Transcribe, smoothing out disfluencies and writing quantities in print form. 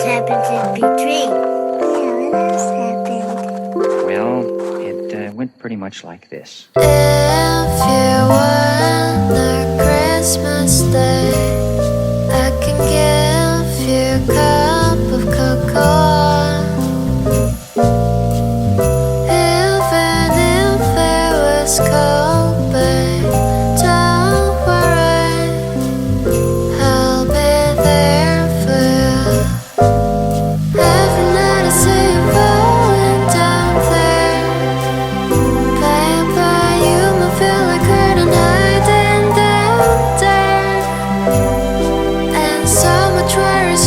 happened in between? Yeah, what else happened? Well, it went pretty much like this. If you want a Christmas day, I can give you a cup of cocoa. Even if it was cold, babe, don't worry, I'll be there for you. Every night I see you falling down there, baby, you might feel like curtain hiding down there, and so much worries